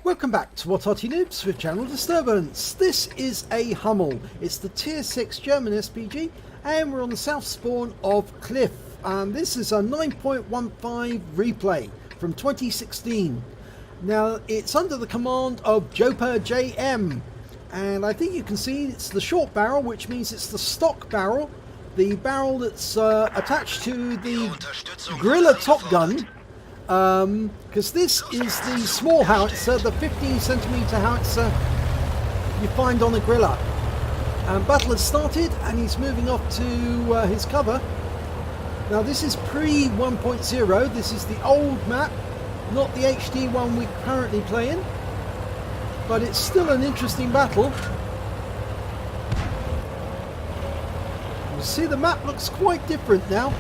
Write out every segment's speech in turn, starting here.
Welcome back to What Arty Noobs with Channel Disturbance. This is a Hummel. It's the Tier 6 German SPG and we're on the south spawn of Cliff. And this is a 9.15 replay from 2016. Now it's under the command of Joper JM. And I think you can see it's the short barrel, which means it's the stock barrel. The barrel that's attached to the Gorilla Top Gun. Because this is the small howitzer, the 15cm howitzer you find on a Gorilla. And battle has started and he's moving off to his cover. Now this is pre 1.0, this is the old map, not the HD one we're currently playing. But it's still an interesting battle. You see the map looks quite different now.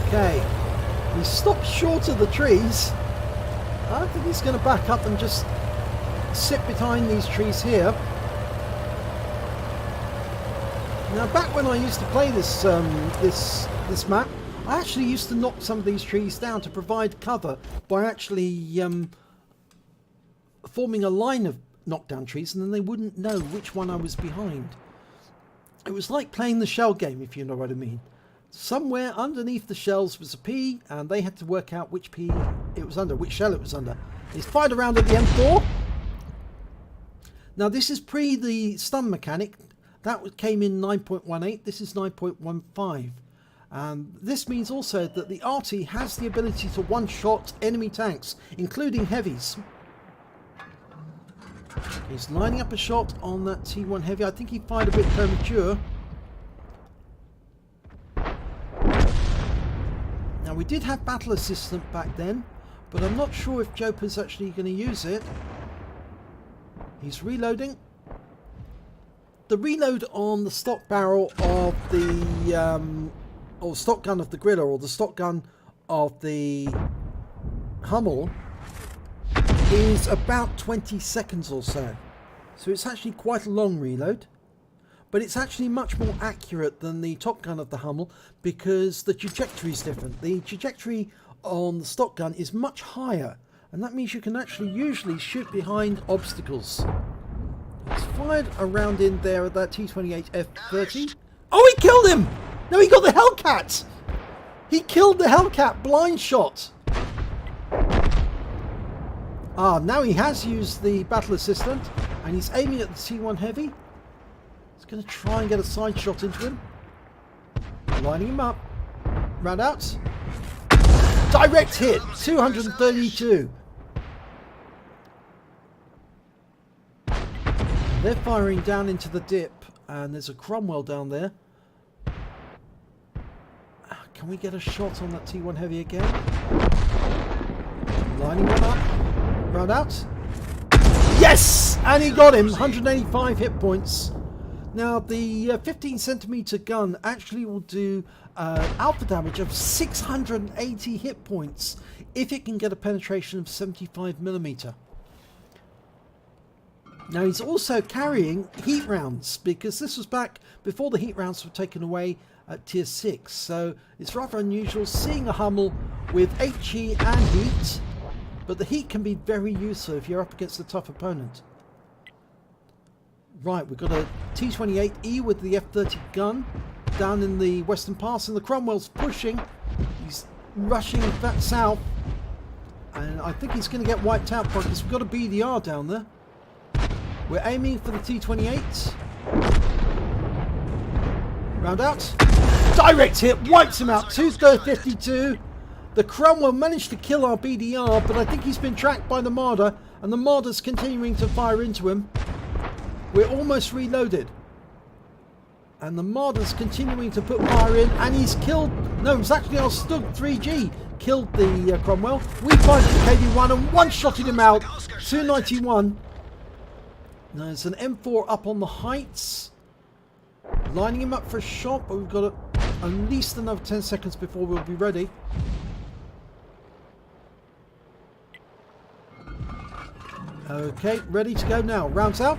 Okay. He stopped short of the trees. I don't think he's going to back up and just sit behind these trees here. Now, back when I used to play this this map, I actually used to knock some of these trees down to provide cover by actually forming a line of knockdown trees, and then they wouldn't know which one I was behind. It was like playing the shell game, if you know what I mean. Somewhere underneath the shells was a P, and they had to work out which P it was under, which shell it was under. He's fired around at the M4. Now this is pre the stun mechanic. That came in 9.18. This is 9.15. And this means also that the Arty has the ability to one-shot enemy tanks, including heavies. He's lining up a shot on that T1 heavy. I think he fired a bit premature. Now we did have battle assistant back then, but I'm not sure if Joper's actually going to use it. He's reloading. The reload on the stock barrel of the or stock gun of the Gorilla, or the stock gun of the Hummel, is about 20 seconds or so. So it's actually quite a long reload. But it's actually much more accurate than the top gun of the Hummel because the trajectory is different. The trajectory on the stock gun is much higher, and that means you can actually usually shoot behind obstacles. It's fired around in there at that T28 F30. Oh, he killed him! No, he got the Hellcat! He killed the Hellcat, blind shot. Ah, now he has used the battle assistant and he's aiming at the T1 heavy. He's going to try and get a side shot into him. Lining him up. Round out. Direct hit. 232. They're firing down into the dip. And there's a Cromwell down there. Can we get a shot on that T1 heavy again? Lining one up. Round out. Yes! And he got him. 185 hit points. Now the 15cm gun actually will do alpha damage of 680 hit points if it can get a penetration of 75mm. Now he's also carrying heat rounds because this was back before the heat rounds were taken away at tier 6. So it's rather unusual seeing a Hummel with HE and heat, but the heat can be very useful if you're up against a tough opponent. Right, we've got a T28E with the F30 gun down in the Western Pass, and the Cromwell's pushing. He's rushing back south, and I think he's going to get wiped out because we've got a BDR down there. We're aiming for the T28. Round out. Direct hit, wipes him out. 252. The Cromwell managed to kill our BDR, but I think he's been tracked by the Marder, and the Marder's continuing to fire into him. We're almost reloaded. And the Marder's continuing to put fire in, and he's killed... No, it's actually our Stug 3G killed the Cromwell. We fired the KD1 and one-shotted him out. 291. Now there's an M4 up on the heights. Lining him up for a shot, but we've got at least another 10 seconds before we'll be ready. Okay, ready to go now. Rounds out.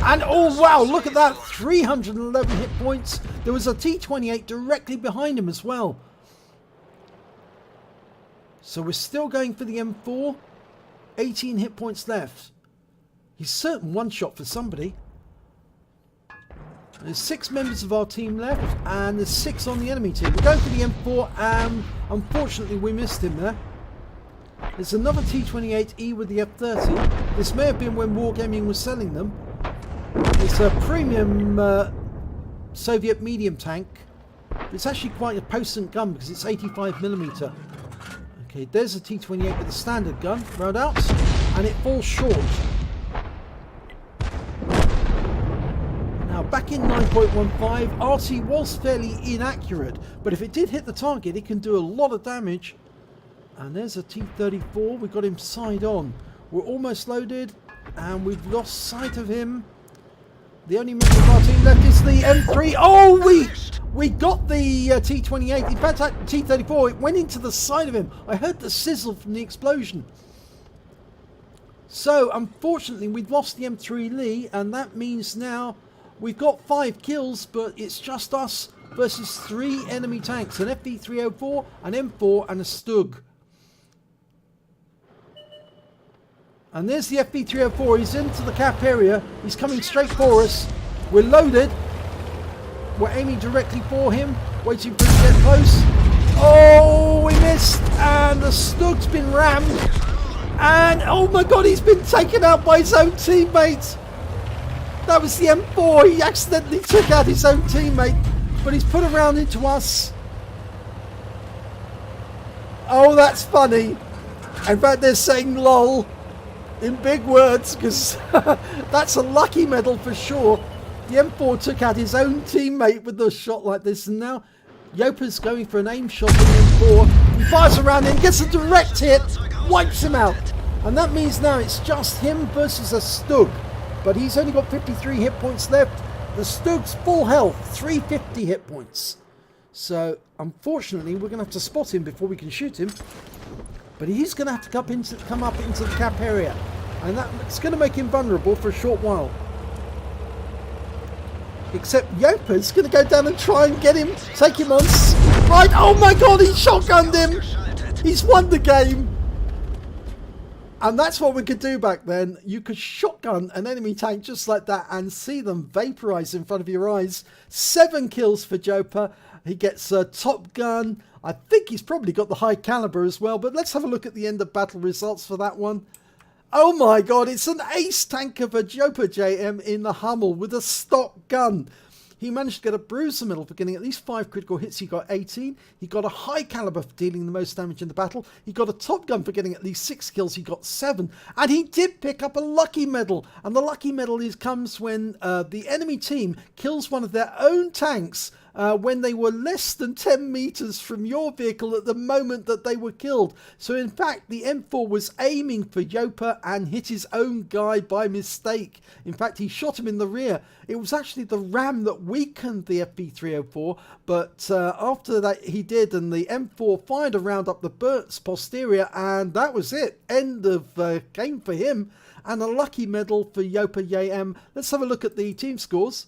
And oh wow, look at that, 311 hit points. There was a T28 directly behind him as well. So we're still going for the M4. 18 hit points left. He's certain one shot for somebody. There's 6 members of our team left, and there's 6 on the enemy team. We're going for the M4, and unfortunately we missed him there. There's another T28E with the F30. This may have been when Wargaming was selling them. It's a premium Soviet medium tank. It's actually quite a potent gun because it's 85mm. Okay, there's a T28 with a standard gun, round out, and it falls short. Now, back in 9.15, Arty was fairly inaccurate, but if it did hit the target, it can do a lot of damage. And there's a T34, we've got him side on. We're almost loaded, and we've lost sight of him. The only member of our team left is the M3. Oh, we got the T28. In fact, that T34, it went into the side of him. I heard the sizzle from the explosion. So, unfortunately, we've lost the M3 Lee, and that means now we've got 5 kills, but it's just us versus 3 enemy tanks. An FV304, an M4, and a Stug. And there's the FV304. He's into the cap area. He's coming straight for us. We're loaded. We're aiming directly for him. Waiting for him to get close. Oh, we missed. And the Stug's been rammed. And, oh my god, he's been taken out by his own teammate. That was the M4. He accidentally took out his own teammate. But he's put around into us. Oh, that's funny. In fact, they're saying lol in big words, because that's a lucky medal for sure. The M4 took out his own teammate with a shot like this, and now Yopa's going for an aim shot on the M4. He fires around him, gets a direct hit, wipes him out. And that means now it's just him versus a Stug. But he's only got 53 hit points left. The Stug's full health, 350 hit points. So, unfortunately, we're going to have to spot him before we can shoot him. But he's going to have to come up into the cap area. And that's going to make him vulnerable for a short while. Except Yopa's going to go down and try and get him, take him on. Right, oh my god, he shotgunned him. He's won the game. And that's what we could do back then. You could shotgun an enemy tank just like that and see them vaporize in front of your eyes. 7 kills for Yopa. He gets a Top Gun. I think he's probably got the high caliber as well. But let's have a look at the end of battle results for that one. Oh my god, it's an ace tank of a Yopa JM in the Hummel with a stock gun. He managed to get a bruiser medal for getting at least 5 critical hits. He got 18. He got a high caliber for dealing the most damage in the battle. He got a Top Gun for getting at least 6 kills. He got 7. And he did pick up a lucky medal. And the lucky medal comes when the enemy team kills one of their own tanks when they were less than 10 meters from your vehicle at the moment that they were killed. So in fact, the M4 was aiming for Yopa and hit his own guy by mistake. In fact, he shot him in the rear. It was actually the RAM that weakened the FV304, but after that he did, and the M4 fired a round up the bird's posterior, and that was it. End of game for him, and a lucky medal for Yopa JM. Let's have a look at the team scores.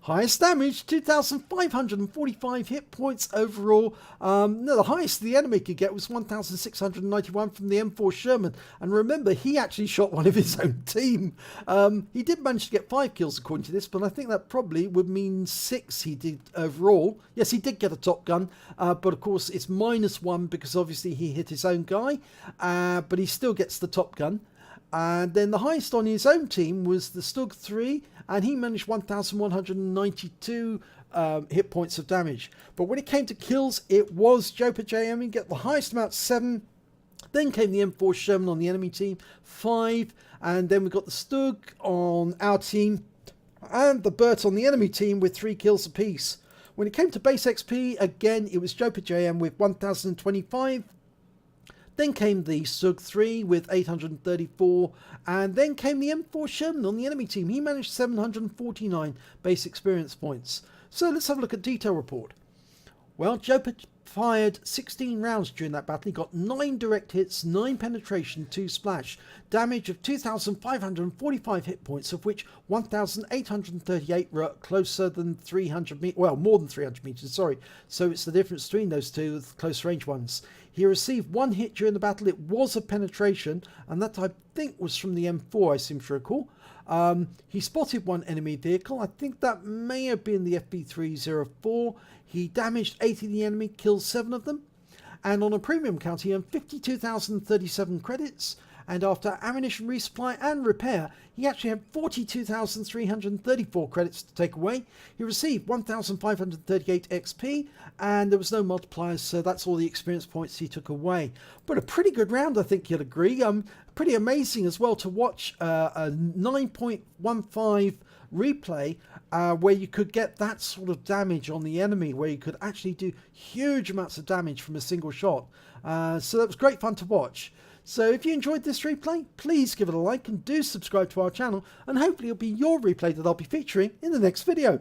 Highest damage, 2,545 hit points overall. No, the highest the enemy could get was 1,691 from the M4 Sherman. And remember, he actually shot one of his own team. He did manage to get 5 kills according to this, but I think that probably would mean 6 he did overall. Yes, he did get a Top Gun, but of course it's -1 because obviously he hit his own guy, but he still gets the Top Gun. And then the highest on his own team was the Stug 3, and he managed 1,192 hit points of damage. But when it came to kills, it was Yopa JM. He got the highest amount, 7. Then came the M4 Sherman on the enemy team, 5. And then we got the Stug on our team, and the Burt on the enemy team with 3 kills apiece. When it came to base XP, again, it was Yopa JM with 1,025. Then came the Stug 3 with 834, and then came the M4 Sherman on the enemy team. He managed 749 base experience points. So let's have a look at detail report. Well, Yopa fired 16 rounds during that battle. He got 9 direct hits, 9 penetration, 2 splash. Damage of 2,545 hit points, of which 1,838 were closer than 300 meters. Well, more than 300 meters, sorry. So it's the difference between those two, the close range ones. He received one hit during the battle. It was a penetration, and that I think was from the M4, I seem to recall. He spotted one enemy vehicle. I think that may have been the FB304. He damaged 8 of the enemy, killed 7 of them. And on a premium count, he earned 52,037 credits. And after ammunition resupply and repair, he actually had 42,334 credits to take away. He received 1,538 XP, and there was no multipliers, so that's all the experience points he took away. But a pretty good round, I think you'll agree. Pretty amazing as well to watch a 9.15 replay where you could get that sort of damage on the enemy, where you could actually do huge amounts of damage from a single shot. So that was great fun to watch. So if you enjoyed this replay, please give it a like and do subscribe to our channel, and hopefully it'll be your replay that I'll be featuring in the next video.